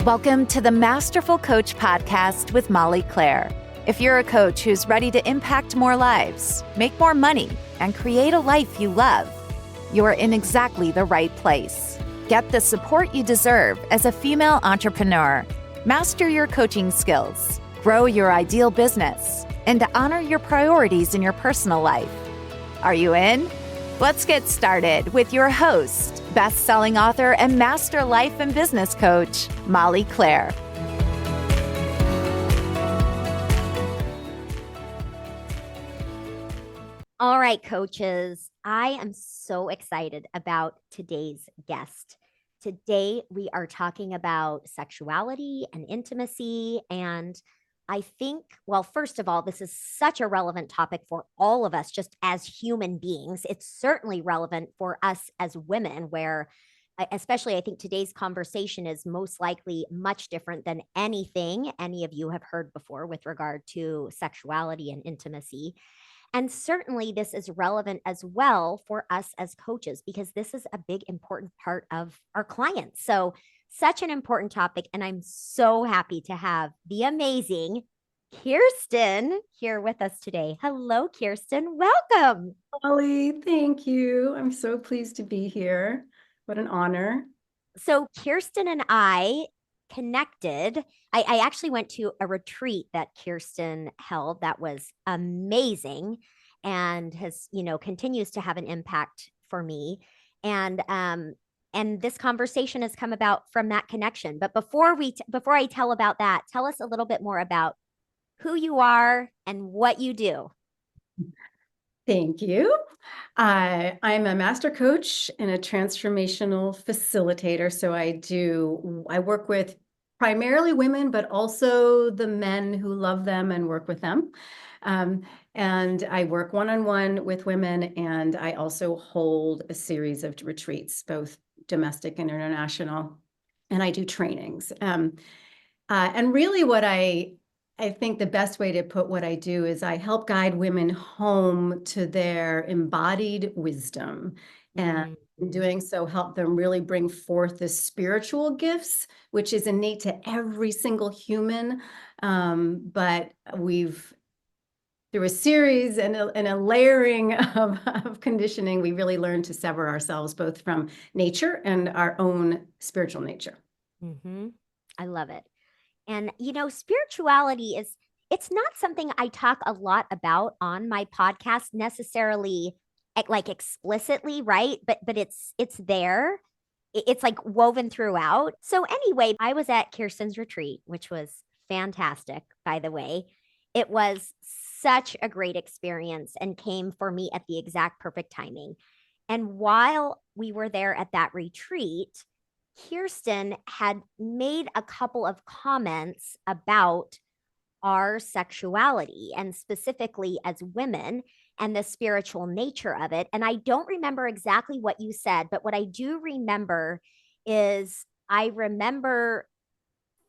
Welcome to the Masterful Coach Podcast with Molly Claire. If you're a coach who's ready to impact more lives, make more money, and create a life you love, you're in exactly the right place. Get the support you deserve as a female entrepreneur. Master your coaching skills, grow your ideal business, and honor your priorities in your personal life. Are you in? Let's get started with your host, best-selling author and master life and business coach, Molly Claire. All right, coaches, I am so excited about today's guest. Today, we are talking about sexuality and intimacy. And I think, well, first of all, this is such a relevant topic for all of us, just as human beings. It's certainly relevant for us as women, where especially I think today's conversation is most likely much different than anything any of you have heard before with regard to sexuality and intimacy. And certainly this is relevant as well for us as coaches, because this is a big, important part of our clients. So such an important topic. And I'm so happy to have the amazing Kirsten here with us today. Hello, Kirsten. Welcome. Molly, thank you. I'm so pleased to be here. What an honor. So Kirsten and I connected. I actually went to a retreat that Kirsten held that was amazing and has, continues to have an impact for me. And this conversation has come about from that connection. But before I tell about that, tell us a little bit more about who you are and what you do. Thank you. I'm a master coach and a transformational facilitator. So I work with primarily women, but also the men who love them and work with them. And I work one-on-one with women, and I also hold a series of retreats, both domestic and international, and I do trainings. And really what I think the best way to put what I do is I help guide women home to their embodied wisdom. And in doing so, help them really bring forth the spiritual gifts, which is innate to every single human. But through a series and a layering of conditioning, we really learn to sever ourselves both from nature and our own spiritual nature. Mm-hmm. I love it. And, spirituality it's not something I talk a lot about on my podcast necessarily, like explicitly, right? But it's there. It's like woven throughout. So anyway, I was at Kirsten's retreat, which was fantastic, by the way. It was such a great experience and came for me at the exact perfect timing. And while we were there at that retreat, Kirsten had made a couple of comments about our sexuality and specifically as women and the spiritual nature of it. And I don't remember exactly what you said, but what I do remember is I remember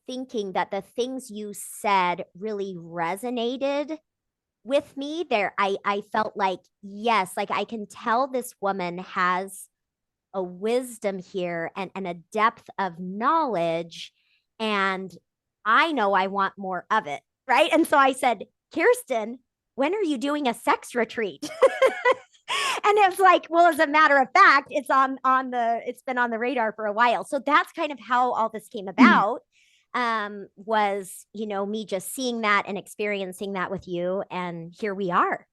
thinking that the things you said really resonated with me there. I felt like, yes, like I can tell this woman has a wisdom here and a depth of knowledge. And I know I want more of it. Right. And so I said, Kirsten, when are you doing a sex retreat? And it's like, well, as a matter of fact, it's been on the radar for a while. So that's kind of how all this came about. Was, me just seeing that and experiencing that with you. And here we are.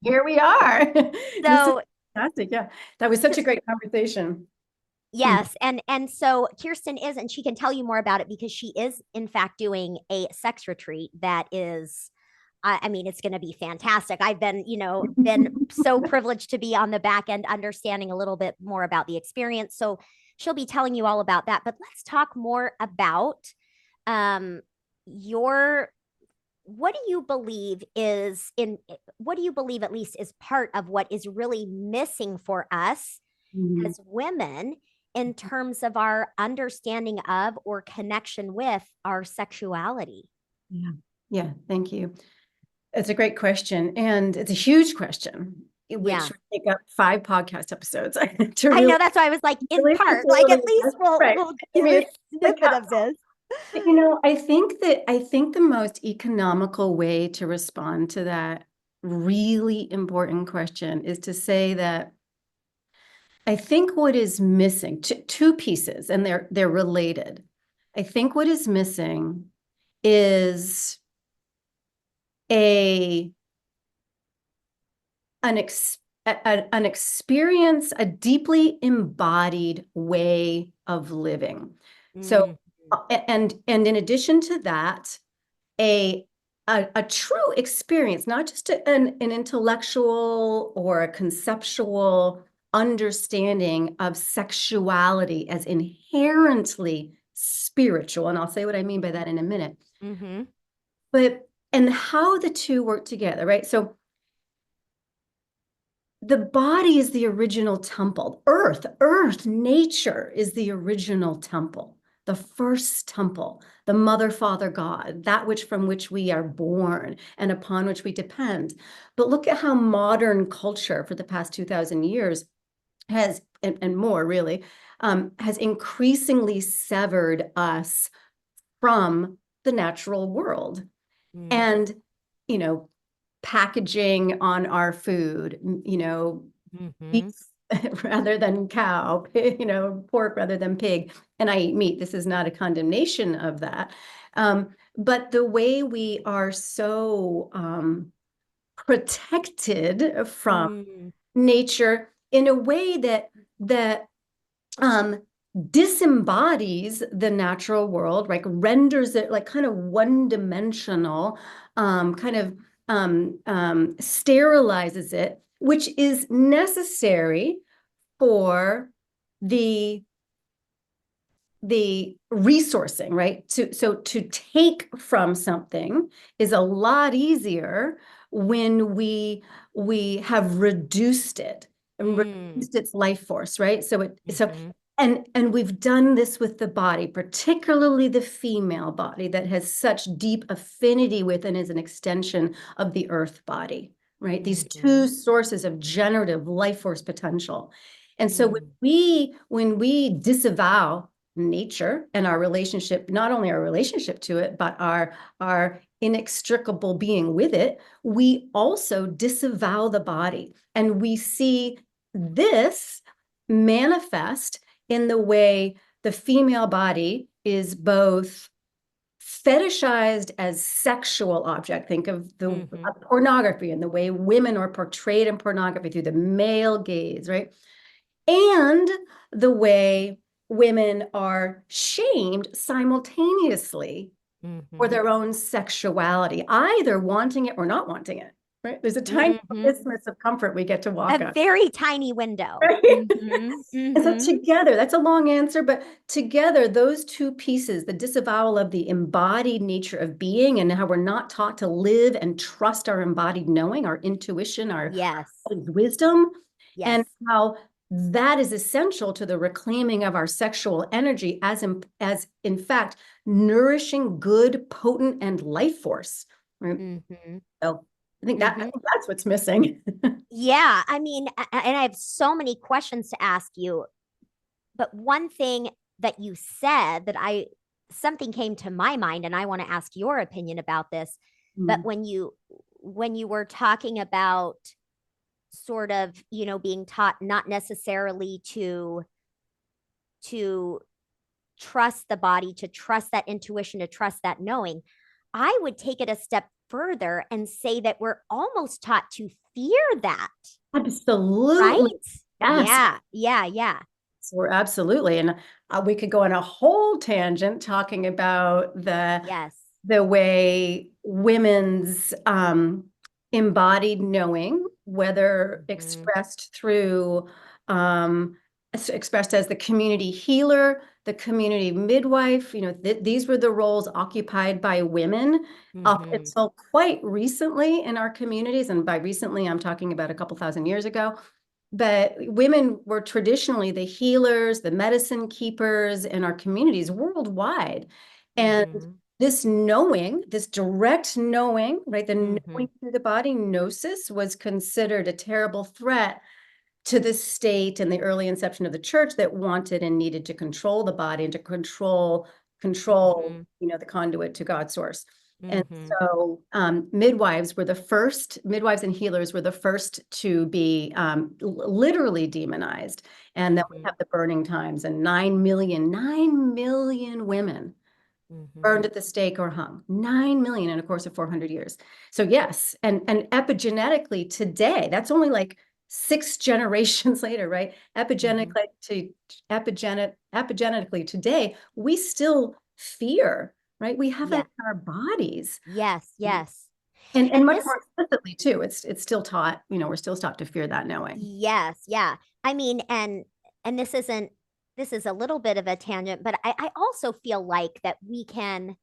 Here we are. So fantastic. Yeah. That was such a great conversation. Yes. And so Kirsten is, and she can tell you more about it because she is in fact doing a sex retreat that is, it's going to be fantastic. I've been, been so privileged to be on the back end, understanding a little bit more about the experience. So she'll be telling you all about that, but let's talk more about, what do you believe at least is part of what is really missing for us as women in terms of our understanding of or connection with our sexuality? Yeah. Thank you. It's a great question. And it's a huge question. Yeah. which would take up 5 podcast episodes to I really, know, that's why I was like, in really part, like at least right. we'll Give give me a a snippet cap. of this. I think the most economical way to respond to that really important question is to say that I think what is missing, two pieces, and they're related. I think what is missing is an experience, a deeply embodied way of living. So, and in addition to that, a true experience, not just an intellectual or a conceptual understanding of sexuality as inherently spiritual. And I'll say what I mean by that in a minute. But, and how the two work together, right? So the body is the original temple. Earth, nature is the original temple, the first temple, the mother, father, God, that which from which we are born and upon which we depend. But look at how modern culture for the past 2,000 years has, and more really, has increasingly severed us from the natural world. And, packaging on our food, beef rather than cow, pork rather than pig. And I eat meat. This is not a condemnation of that. But the way we are so protected from nature in a way that disembodies the natural world, like renders it like kind of one-dimensional, kind of sterilizes it, which is necessary for the resourcing, right? So to take from something is a lot easier when we have reduced it and reduced its life force, right? So and we've done this with the body, particularly the female body that has such deep affinity with and is an extension of the earth body, right? These two sources of generative life force potential. And so when we disavow nature and our relationship, not only our relationship to it, but our inextricable being with it, we also disavow the body. And we see this manifest in the way the female body is both fetishized as sexual object. Think of the pornography and the way women are portrayed in pornography through the male gaze, right? And the way women are shamed simultaneously for their own sexuality, either wanting it or not wanting it, right? There's a tiny isthmus of comfort we get to walk on. A very tiny window. Right? And so together, that's a long answer, but together, those two pieces, the disavowal of the embodied nature of being and how we're not taught to live and trust our embodied knowing, our intuition, our wisdom, and how that is essential to the reclaiming of our sexual energy as in fact, nourishing good, potent, and life force. Right? So I think that's what's missing. Yeah, I mean, and I have so many questions to ask you, but one thing that you said that something came to my mind, and I want to ask your opinion about this. But when you were talking about sort of, being taught not necessarily to trust the body, to trust that intuition, to trust that knowing, I would take it a step further and say that we're almost taught to fear that. Absolutely. Right? Yes. Yeah. So we're absolutely. And we could go on a whole tangent talking about the way women's embodied knowing, whether expressed through expressed as the community healer, the community midwife, these were the roles occupied by women up until quite recently in our communities. And by recently, I'm talking about a couple thousand years ago. But women were traditionally the healers, the medicine keepers in our communities worldwide. And this knowing, this direct knowing, right? The Mm-hmm. knowing through the body, gnosis, was considered a terrible threat to the state and the early inception of the church that wanted and needed to control the body and to control, Mm-hmm. the conduit to God's source. And Mm-hmm. so midwives and healers were the first to be literally demonized. And then we Mm-hmm. have the burning times, and 9 million women Mm-hmm. burned at the stake or hung. 9 million in a course of 400 years. So yes, and epigenetically today, that's only like 6 generations later, right? Mm-hmm. Epigenetically today, we still fear, right? We have Yeah. it in our bodies. Yes. Yes. And And much this, more explicitly too. It's still taught, we're still taught to fear that knowing. yes, yeah. I mean, and this is a little bit of a tangent, but I also feel like that we can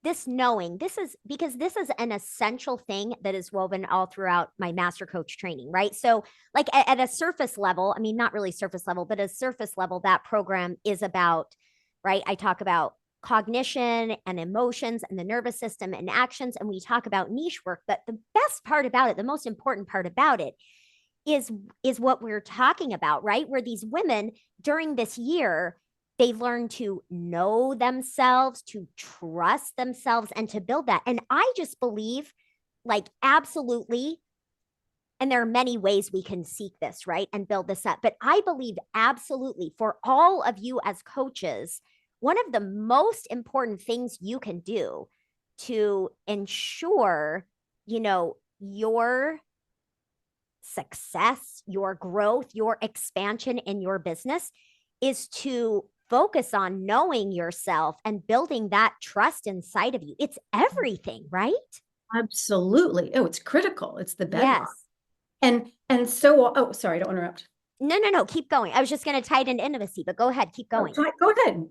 this knowing this is because this is an essential thing that is woven all throughout my master coach training, right? So like at a surface level, I mean, not really surface level, but at a surface level, that program is about, right? I talk about cognition and emotions and the nervous system and actions, and we talk about niche work. But the best part about it, the most important part about it is what we're talking about, right? Where these women during this year, they learn to know themselves, to trust themselves, and to build that. And I just believe, like, absolutely. And there are many ways we can seek this, right? And build this up. But I believe absolutely for all of you as coaches, one of the most important things you can do to ensure, your success, your growth, your expansion in your business is to focus on knowing yourself and building that trust inside of you. It's everything, right? Absolutely. Oh, it's critical. It's the bedrock. Yes. And so, oh, sorry, I don't interrupt. No. Keep going. I was just going to tie it into intimacy, but go ahead. Keep going. Go ahead.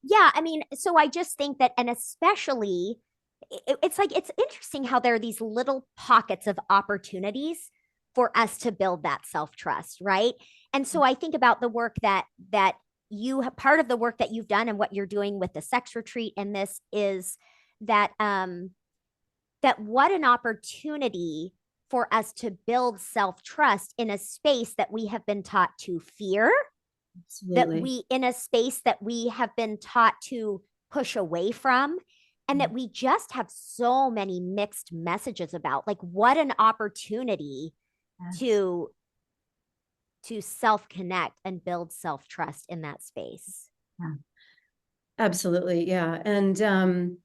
Yeah. I mean, so I just think that, and especially, it's like, it's interesting how there are these little pockets of opportunities for us to build that self-trust, right? And so I think about the work that you have, part of the work that you've done and what you're doing with the sex retreat, and this is that that what an opportunity for us to build self-trust in a space that we have been taught to fear, that Absolutely. we in a space that we have been taught to push away from, and that we just have so many mixed messages about. Like, what an opportunity Yes. to self connect and build self trust in that space. Yeah. Absolutely. Yeah. And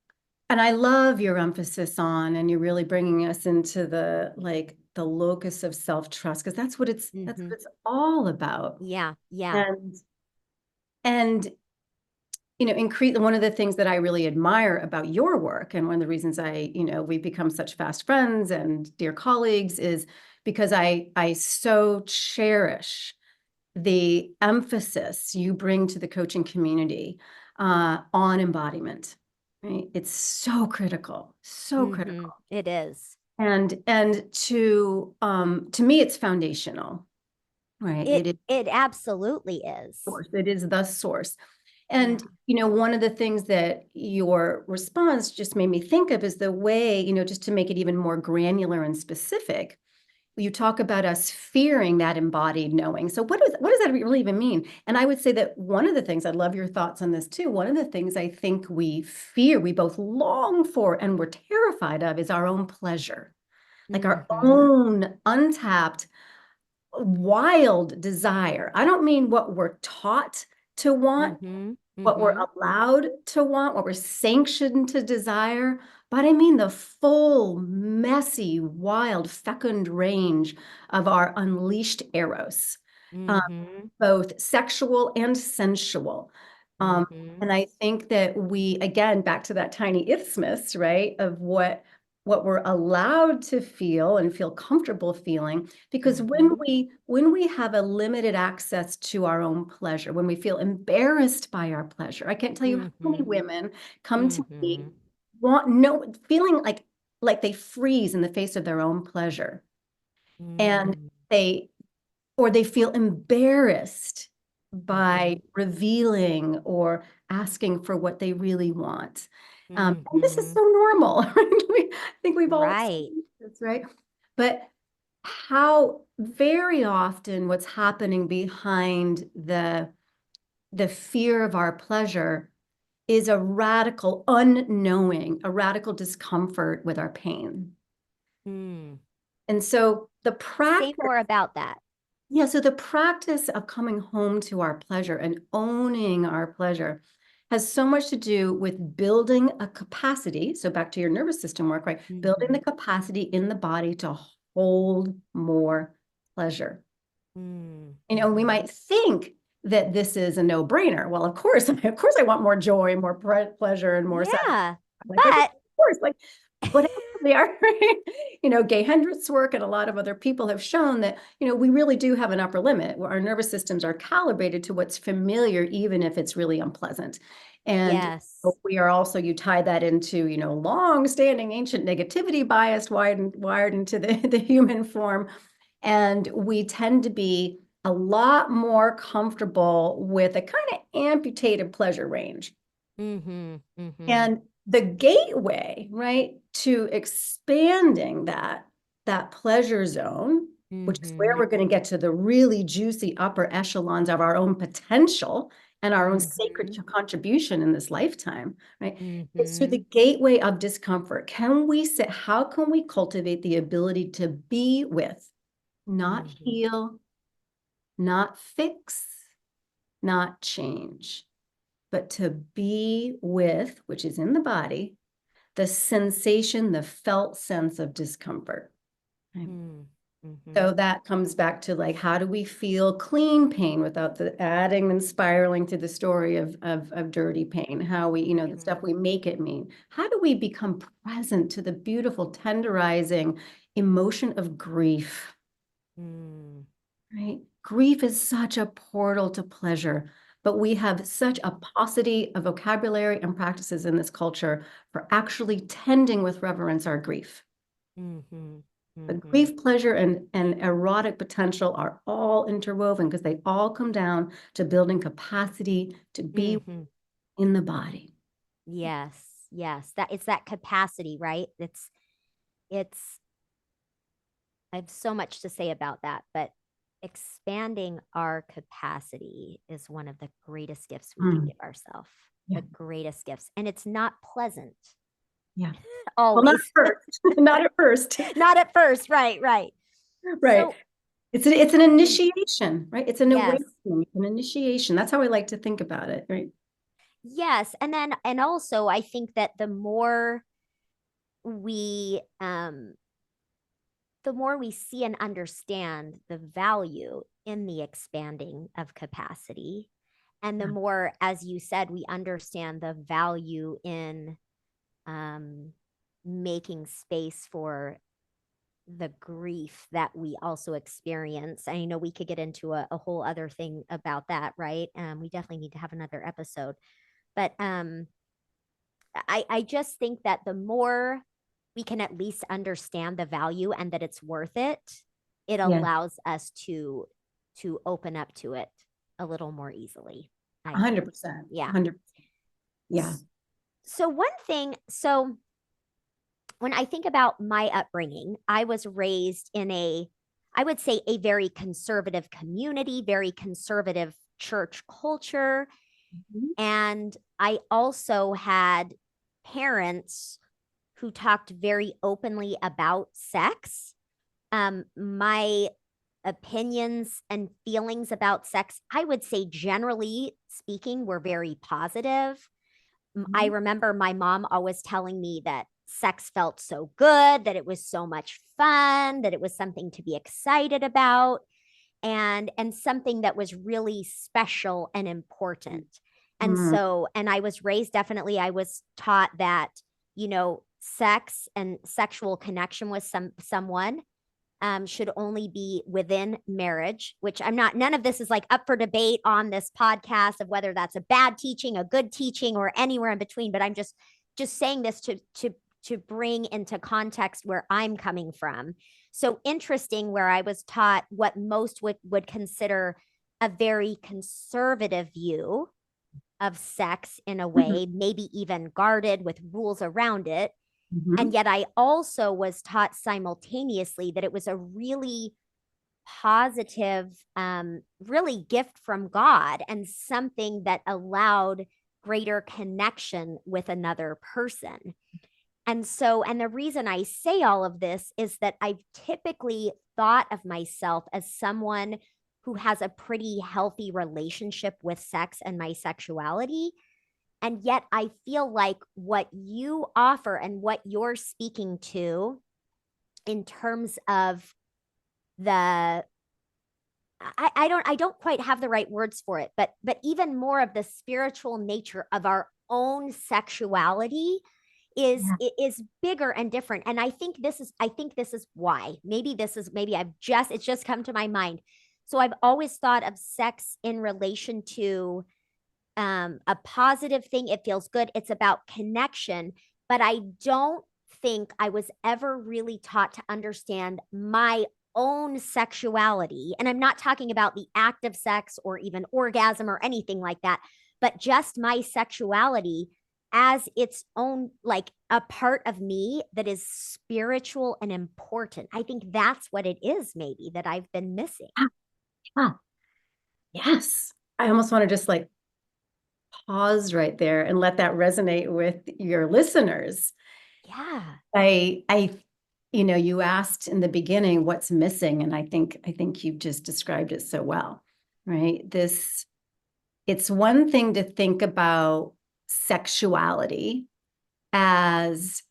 I love your emphasis on, and you're really bringing us into the locus of self-trust, because that's what it's all about. Yeah. And increase one of the things that I really admire about your work, and one of the reasons we've become such fast friends and dear colleagues, is because I so cherish the emphasis you bring to the coaching community on embodiment. Right? It's so critical, so critical. It is. And to me, it's foundational, right? It absolutely is. Source. It is the source. And, one of the things that your response just made me think of is the way, just to make it even more granular and specific, you talk about us fearing that embodied knowing. So what does that really even mean? And I would say that one of the things, I'd love your thoughts on this too, one of the things I think we fear, we both long for, and we're terrified of, is our own pleasure. Like our own untapped, wild desire. I don't mean what we're taught to want, what we're allowed to want, what we're sanctioned to desire, but I mean the full, messy, wild, fecund range of our unleashed eros, both sexual and sensual. And I think that we, again, back to that tiny isthmus, right, of what we're allowed to feel and feel comfortable feeling, because when we have a limited access to our own pleasure, when we feel embarrassed by our pleasure, I can't tell you how many women come to me feeling like they freeze in the face of their own pleasure, and they feel embarrassed by revealing or asking for what they really want. And this is so normal. I think we've all experienced this, right? But how very often what's happening behind the fear of our pleasure is a radical unknowing, a radical discomfort with our pain. And so the practice. Say more about that. Yeah, so the practice of coming home to our pleasure and owning our pleasure has so much to do with building a capacity. So back to your nervous system work, right? Building the capacity in the body to hold more pleasure. You know, we might think that this is a no-brainer. Well, of course I want more joy, more pleasure, and more satisfaction. Like, of course, like what they are, you know, Gay Hendricks' work and a lot of other people have shown that, you know, we really do have an upper limit where our nervous systems are calibrated to what's familiar, even if it's really unpleasant. And we are also, you tie that into, you know, long-standing ancient negativity bias wired into the human form. And we tend to be a lot more comfortable with a kind of amputated pleasure range. And the gateway, right, to expanding that pleasure zone, which is where we're going to get to the really juicy upper echelons of our own potential and our own sacred contribution in this lifetime, right? It's through the gateway of discomfort. How can we cultivate the ability to be with, not heal, not fix, not change, but to be with, which is in the body, the sensation, the felt sense of discomfort. Right? So that comes back to like, how do we feel clean pain without the adding and spiraling to the story of dirty pain? How we, you know, the stuff we make it mean. How do we become present to the beautiful, tenderizing emotion of grief? Right? Grief is such a portal to pleasure, but we have such a paucity of vocabulary and practices in this culture for actually tending with reverence our grief. But grief, pleasure, and erotic potential are all interwoven because they all come down to building capacity to be in the body. Yes. That it's that capacity, right? It's I have so much to say about that, but expanding our capacity is one of the greatest gifts we can give ourselves. The greatest gifts. And it's not pleasant. Yeah. Always. Well, not at first. Not at first. Right. Right. So, it's an initiation, right? It's an awakening, an initiation. That's how I like to think about it, right? Yes. And also I think that the more we see and understand the value in the expanding of capacity, and the more, as you said, we understand the value in making space for the grief that we also experience. I know we could get into a whole other thing about that, right? We definitely need to have another episode. But I just think that the more we can at least understand the value and that it's worth it, it allows us to open up to it a little more easily. 100%. Yeah. 100%. Yeah. So one thing, so when I think about my upbringing, I was raised in I would say a very conservative community, very conservative church culture. And I also had parents who talked very openly about sex. My opinions and feelings about sex, I would say generally speaking, were very positive. I remember my mom always telling me that sex felt so good, that it was so much fun, that it was something to be excited about, and something that was really special and important. And so, and I was raised, definitely, I was taught that, you know, sex and sexual connection with someone should only be within marriage, which none of this is like up for debate on this podcast of whether that's a bad teaching, a good teaching, or anywhere in between. But I'm just saying this to bring into context where I'm coming from. So interesting, where I was taught what most would consider a very conservative view of sex in a way, maybe even guarded with rules around it. And yet I also was taught simultaneously that it was a really positive, really gift from God and something that allowed greater connection with another person. And so, and the reason I say all of this is that I've typically thought of myself as someone who has a pretty healthy relationship with sex and my sexuality. And yet I feel like what you offer and what you're speaking to in terms of the I don't quite have the right words for it, but even more of the spiritual nature of our own sexuality is bigger and different. And I think this is why. Maybe it's just come to my mind. So I've always thought of sex in relation to a positive thing. It feels good. It's about connection, but I don't think I was ever really taught to understand my own sexuality. And I'm not talking about the act of sex or even orgasm or anything like that, but just my sexuality as its own, like a part of me that is spiritual and important. I think that's what it is, maybe, that I've been missing. Yeah. Yes. I almost want to just like pause right there and let that resonate with your listeners. Yeah. You asked in the beginning what's missing, and I think you've just described it so well, right? It's one thing to think about sexuality as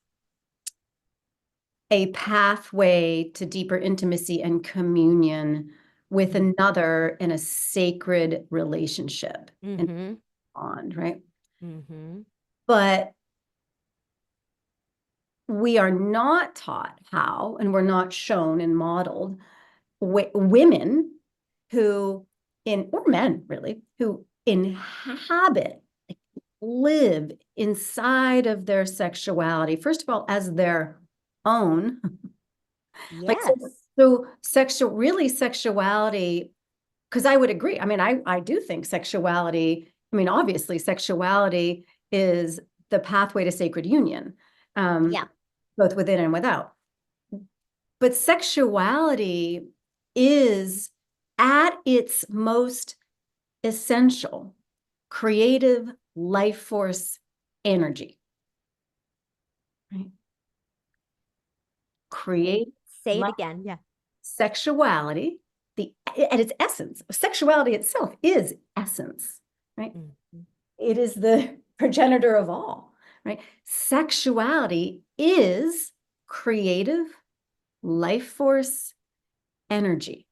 a pathway to deeper intimacy and communion with another in a sacred relationship and bond, right? But we are not taught how, and we're not shown and modeled women who or men really, who inhabit, live inside of their sexuality, first of all, as their own. Yes. So sexuality, because I would agree. I mean, I do think sexuality, obviously sexuality is the pathway to sacred union. Both within and without. But sexuality is at its most essential creative life force energy. Right? Say it again. Yeah. Sexuality, at its essence, sexuality itself is essence, right? It is the progenitor of all, right? Sexuality is creative life force energy.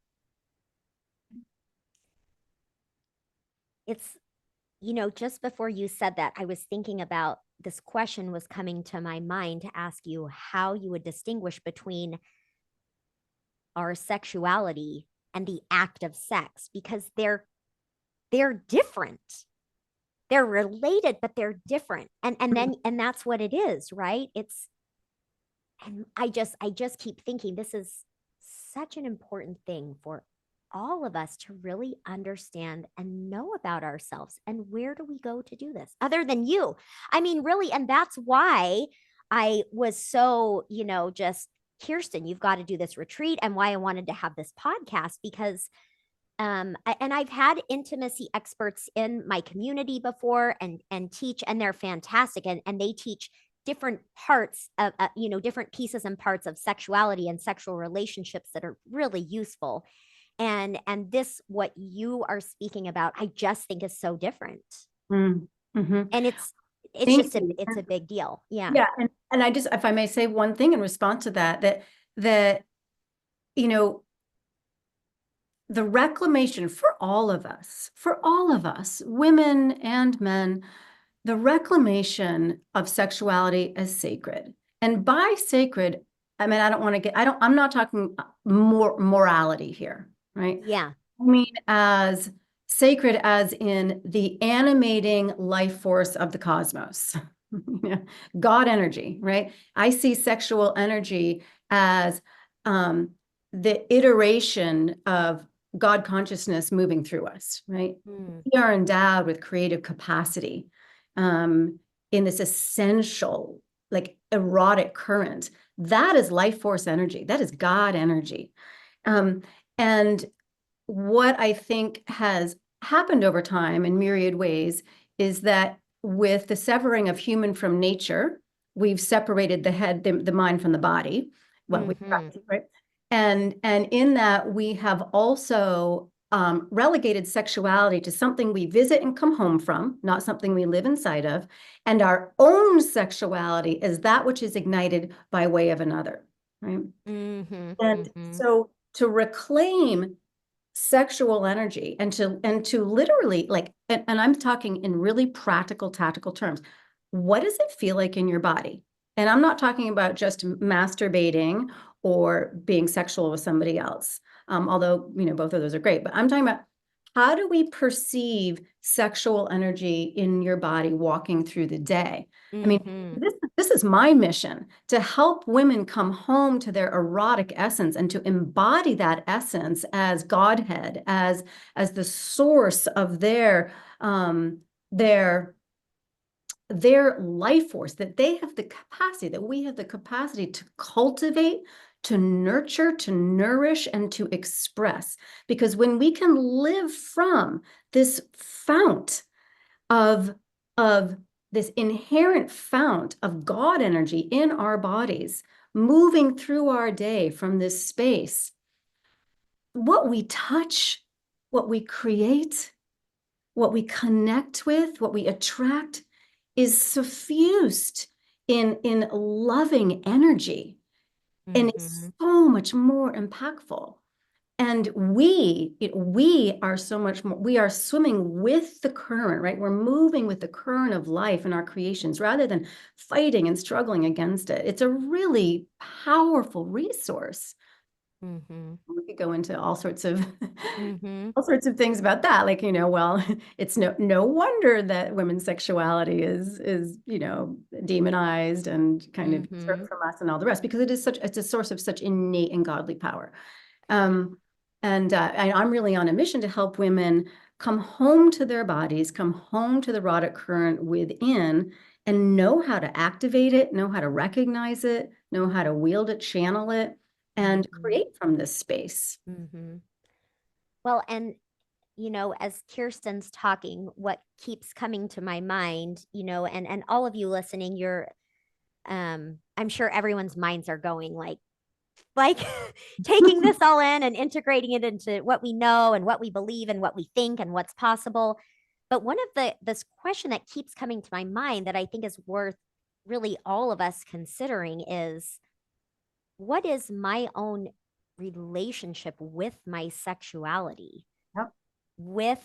It's, just before you said that, I was thinking about this question was coming to my mind to ask you how you would distinguish between our sexuality and the act of sex, because they're different. They're related, but they're different. And that's what it is, right? And I just keep thinking this is such an important thing for all of us to really understand and know about ourselves. And where do we go to do this other than you? I mean, really, and that's why I was so, just Kirsten, you've got to do this retreat, and why I wanted to have this podcast, because and I've had intimacy experts in my community before and teach, and they're fantastic, and they teach different parts of different pieces and parts of sexuality and sexual relationships that are really useful. And this, what you are speaking about, I just think is so different. And it's it's a big deal. Yeah. And I just, if I may say one thing in response to that the reclamation for all of us, women and men, the reclamation of sexuality as sacred. And by sacred, I'm not talking morality here, right? Yeah. I mean, as sacred as in the animating life force of the cosmos, God energy, right? I see sexual energy as the iteration of God consciousness moving through us, right? Mm. We are endowed with creative capacity in this essential, like erotic current. That is life force energy. That is God energy. And what I think has happened over time in myriad ways is that with the severing of human from nature, we've separated the head, the mind from the body. What we practice, right? And in that we have also relegated sexuality to something we visit and come home from, not something we live inside of. And our own sexuality is that which is ignited by way of another, right? And so to reclaim sexual energy and to literally like, and I'm talking in really practical, tactical terms. What does it feel like in your body? And I'm not talking about just masturbating or being sexual with somebody else. Although, both of those are great, but I'm talking about how do we perceive sexual energy in your body walking through the day? I mean, this is my mission, to help women come home to their erotic essence and to embody that essence as Godhead, as the source of their life force, that they have the capacity, that we have the capacity to cultivate, to nurture, to nourish, and to express. Because when we can live from this fount of this inherent fount of God energy in our bodies, moving through our day from this space, what we touch, what we create, what we connect with, what we attract is suffused in loving energy. And it's so much more impactful. And we are so much more, we are swimming with the current, right? We're moving with the current of life in our creations rather than fighting and struggling against it. It's a really powerful resource. We could go into all sorts of all sorts of things about that. Like, well, it's no wonder that women's sexuality is demonized and kind of usurped from us and all the rest, because it's a source of such innate and godly power. And I'm really on a mission to help women come home to their bodies, come home to the erotic current within, and know how to activate it, know how to recognize it, know how to wield it, channel it, and create from this space. Well, and as Kirsten's talking, what keeps coming to my mind, and all of you listening, I'm sure everyone's minds are going like taking this all in and integrating it into what we know and what we believe and what we think and what's possible. But one of this question that keeps coming to my mind that I think is worth really all of us considering is, what is my own relationship with my sexuality, with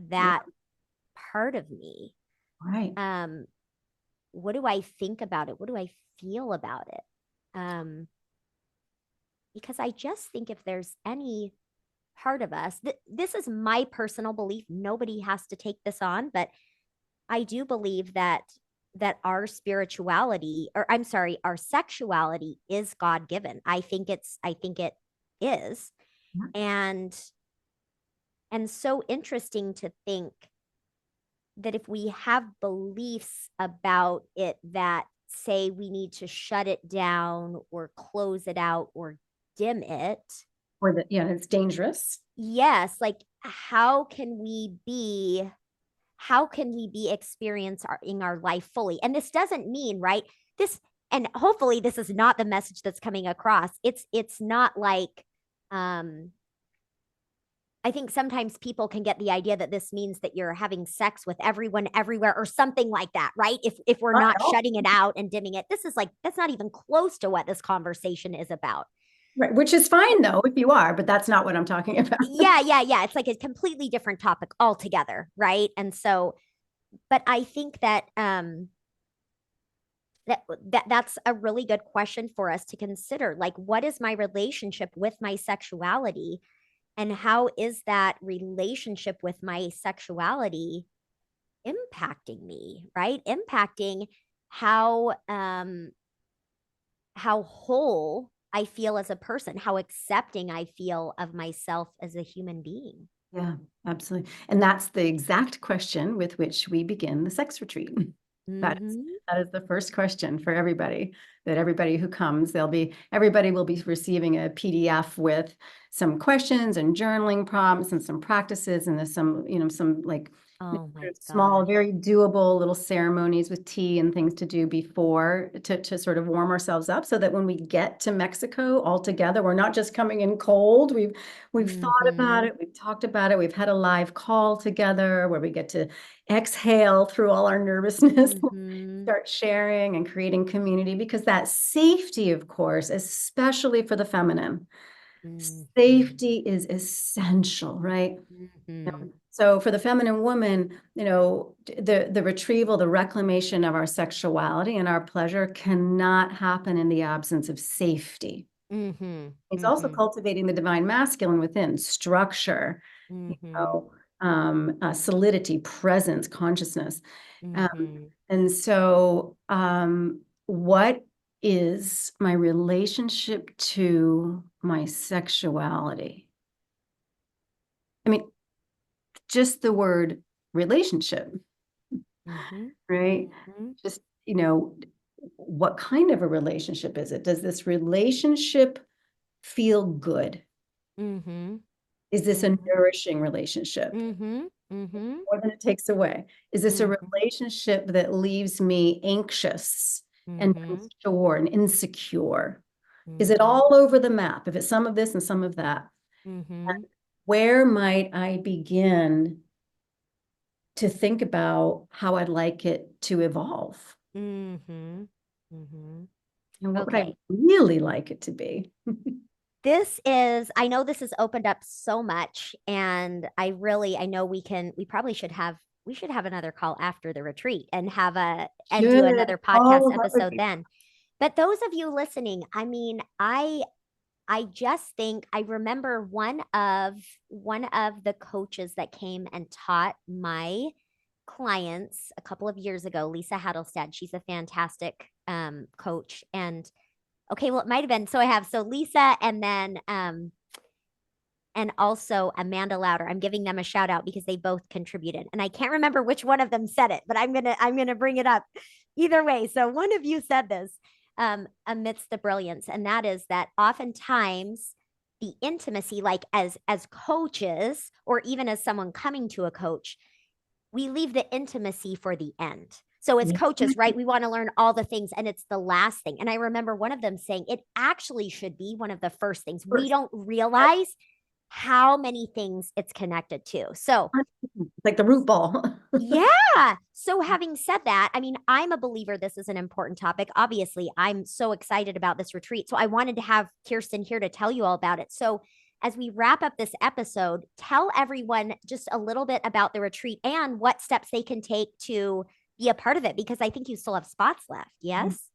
that part of me? Right. What do I think about it? What do I feel about it? Because I just think if there's any part of us, this is my personal belief. Nobody has to take this on, but I do believe that our spirituality, or I'm sorry, our sexuality is God-given. I think it is. And so interesting to think that if we have beliefs about it that say we need to shut it down or close it out or dim it, or that it's dangerous. Yes, like how can we be experiencing our life fully? And this doesn't mean, right, this, and hopefully this is not the message that's coming across. It's not like I think sometimes people can get the idea that this means that you're having sex with everyone everywhere or something like that, right? If we're not shutting it out and dimming it. This is like, that's not even close to what this conversation is about. Right, which is fine though, if you are, but that's not what I'm talking about. Yeah. It's like a completely different topic altogether, right? And so, but I think that that's a really good question for us to consider. Like, what is my relationship with my sexuality? And how is that relationship with my sexuality impacting me, right? Impacting how whole I feel as a person, how accepting I feel of myself as a human being. Yeah, absolutely. And that's the exact question with which we begin the sex retreat. That is, Mm-hmm. that is the first question for everybody, that everybody who comes, everybody will be receiving a PDF with some questions and journaling prompts and some practices, and there's some, some like Oh my small, gosh. very doable little ceremonies with tea and things to do before to sort of warm ourselves up, so that when we get to Mexico all together, we're not just coming in cold. We've thought about it, we've talked about it, we've had a live call together where we get to exhale through all our nervousness, Mm-hmm. start sharing and creating community, because that safety, of course, especially for the feminine, Mm-hmm. safety is essential, right? Mm-hmm. So for the feminine woman, the retrieval, the reclamation of our sexuality and our pleasure cannot happen in the absence of safety. Mm-hmm. It's also Mm-hmm. cultivating the divine masculine within structure, Mm-hmm. solidity, presence, consciousness. Mm-hmm. And so, what is my relationship to my sexuality? I mean, just the word relationship, Mm-hmm. right? Mm-hmm. Just, what kind of a relationship is it? Does this relationship feel good? Mm-hmm. Is this a Mm-hmm. nourishing relationship? Mm-hmm. Mm-hmm. More than it takes away? Is this a Mm-hmm. relationship that leaves me anxious and Mm-hmm. unsure and insecure? Is it Mm-hmm. all over the map? If it's some of this and some of that, Mm-hmm. where might I begin to think about how I'd like it to evolve? Mm-hmm. Mm-hmm. And what would I Okay. really like it to be? I know this has opened up so much, and I know we probably we should have another call after the retreat and do Should. another podcast Oh, that would episode be then. But those of you listening, I mean, I just think I remember one of the coaches that came and taught my clients a couple of years ago, Lisa Hattelstad. She's a fantastic coach. And okay, well, it might have been. So I have Lisa, and then and also Amanda Louder. I'm giving them a shout out because they both contributed. And I can't remember which one of them said it, but I'm gonna bring it up either way. So one of you said this amidst the brilliance, and that is that oftentimes the intimacy, like as coaches, or even as someone coming to a coach, we leave the intimacy for the end. So as Yeah. coaches, right, we want to learn all the things, and it's the last thing. And I remember one of them saying it actually should be one of the first things. We First. don't realize how many things it's connected to. So, Like the root ball. yeah. So, having said that, I mean, I'm a believer this is an important topic. Obviously, I'm so excited about this retreat. So, I wanted to have Kirsten here to tell you all about it. So, as we wrap up this episode, tell everyone just a little bit about the retreat and what steps they can take to be a part of it, because I think you still have spots left. Yes?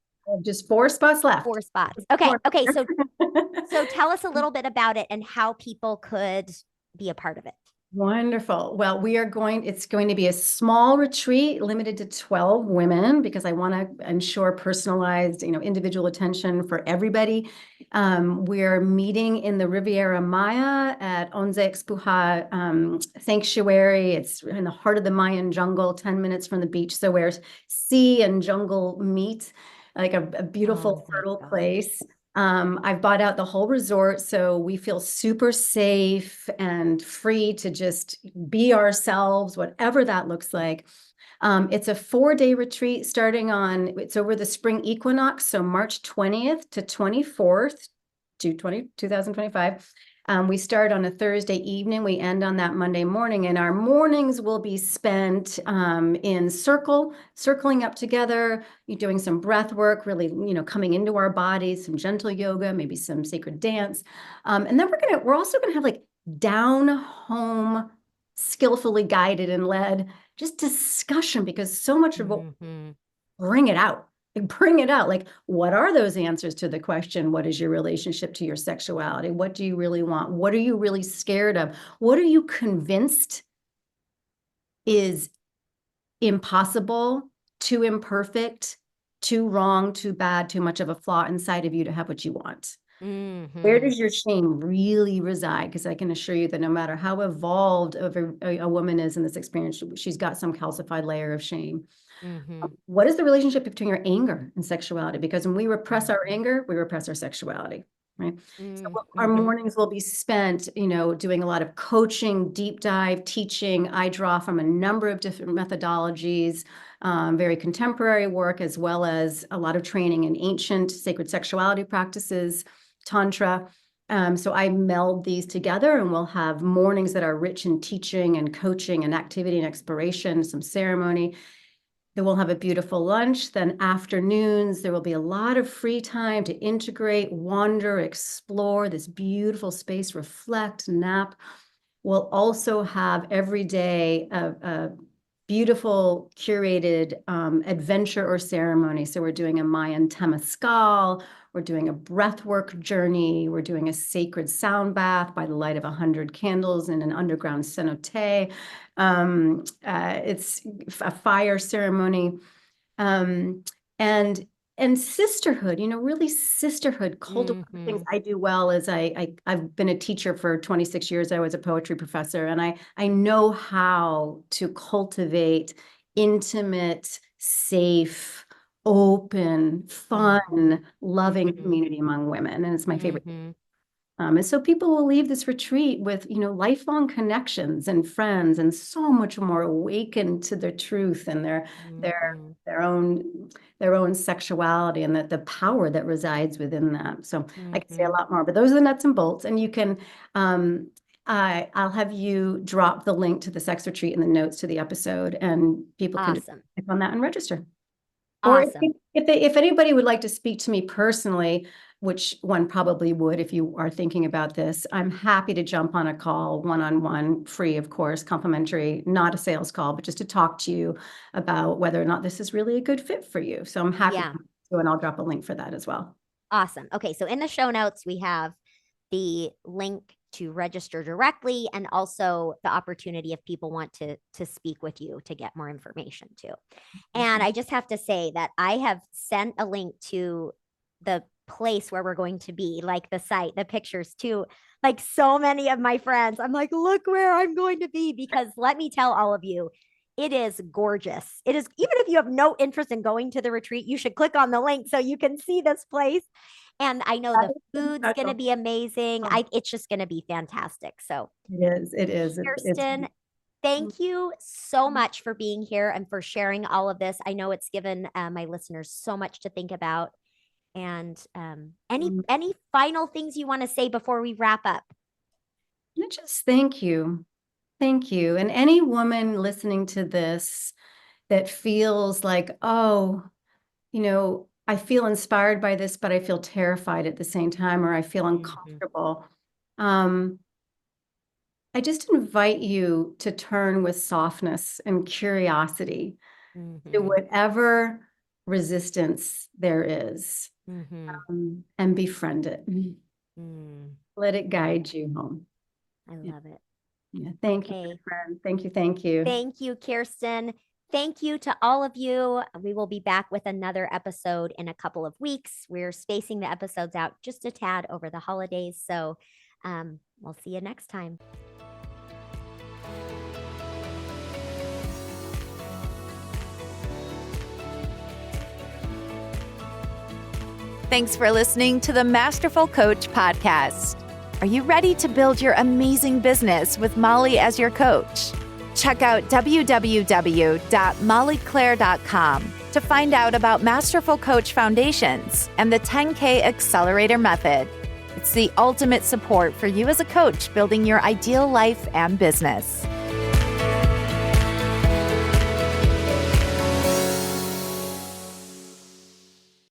Just 4 spots left. 4 spots. Okay. Okay. So tell us a little bit about it and how people could be a part of it. Wonderful. Well, it's going to be a small retreat limited to 12 women, because I want to ensure personalized, individual attention for everybody. We're meeting in the Riviera Maya at Once Expuja Sanctuary. It's in the heart of the Mayan jungle, 10 minutes from the beach. So where sea and jungle meet, like a beautiful, fertile place. I've bought out the whole resort, so we feel super safe and free to just be ourselves, whatever that looks like. It's a 4-day retreat it's over the spring equinox, so March 20th to 24th, 2025. We start on a Thursday evening. We end on that Monday morning, and our mornings will be spent in circling up together, doing some breath work, really, coming into our bodies, some gentle yoga, maybe some sacred dance. And then we're also gonna have like down home, skillfully guided and led, just discussion, because so much of what bring it out. Like, what are those answers to the question, what is your relationship to your sexuality? What do you really want? What are you really scared of? What are you convinced is impossible, too imperfect, too wrong, too bad, too much of a flaw inside of you to have what you want? Where does your shame really reside? Because I can assure you that no matter how evolved a woman is in this experience, she's got some calcified layer of shame. What is the relationship between your anger and sexuality? Because when we repress our anger, we repress our sexuality, right? So our mornings will be spent, doing a lot of coaching, deep dive, teaching. I draw from a number of different methodologies, very contemporary work, as well as a lot of training in ancient sacred sexuality practices, Tantra. So I meld these together, and we'll have mornings that are rich in teaching and coaching and activity and exploration, some ceremony. Then we'll have a beautiful lunch. Then afternoons, there will be a lot of free time to integrate, wander, explore this beautiful space, reflect, nap. We'll also have every day a beautiful curated adventure or ceremony. So we're doing a Mayan temazcal, we're doing a breathwork journey, we're doing a sacred sound bath by the light of 100 candles in an underground cenote. It's a fire ceremony, and sisterhood, really sisterhood, cultivate things I do well is I've been a teacher for 26 years. I was a poetry professor, and I know how to cultivate intimate, safe, open, fun, loving community among women. And it's my favorite. And so people will leave this retreat with, lifelong connections and friends, and so much more awakened to their truth and their own sexuality, and the power that resides within them. So I can say a lot more, but those are the nuts and bolts. And you can, I'll have you drop the link to the sex retreat in the notes to the episode, and people can click on that and register. Or if anybody would like to speak to me personally, which one probably would if you are thinking about this, I'm happy to jump on a call, one-on-one, free, of course, complimentary, not a sales call, but just to talk to you about whether or not this is really a good fit for you. So I'm happy to, and I'll drop a link for that as well. Awesome. Okay, so in the show notes, we have the link to register directly, and also the opportunity if people want to speak with you to get more information too. And I just have to say that I have sent a link to the place where we're going to be, like the site, the pictures too, like so many of my friends. I'm like, look where I'm going to be, because let me tell all of you, it is gorgeous. It is, even if you have no interest in going to the retreat, you should click on the link so you can see this place. And I know the food's going to be amazing. It's just going to be fantastic. So it is. Kirsten, thank you so much for being here and for sharing all of this. I know it's given my listeners so much to think about. And any final things you want to say before we wrap up? Just thank you. Thank you. And any woman listening to this that feels like, I feel inspired by this, but I feel terrified at the same time, or I feel uncomfortable. I just invite you to turn with softness and curiosity to whatever resistance there is, and befriend it. Let it guide you home. I love it. Yeah. Thank you, my friend. Thank you. Thank you. Thank you, Kirsten. Thank you to all of you. We will be back with another episode in a couple of weeks. We're spacing the episodes out just a tad over the holidays. So we'll see you next time. Thanks for listening to the Masterful Coach podcast. Are you ready to build your amazing business with Molly as your coach? Check out www.mollyclaire.com to find out about Masterful Coach Foundations and the 10K Accelerator Method. It's the ultimate support for you as a coach building your ideal life and business.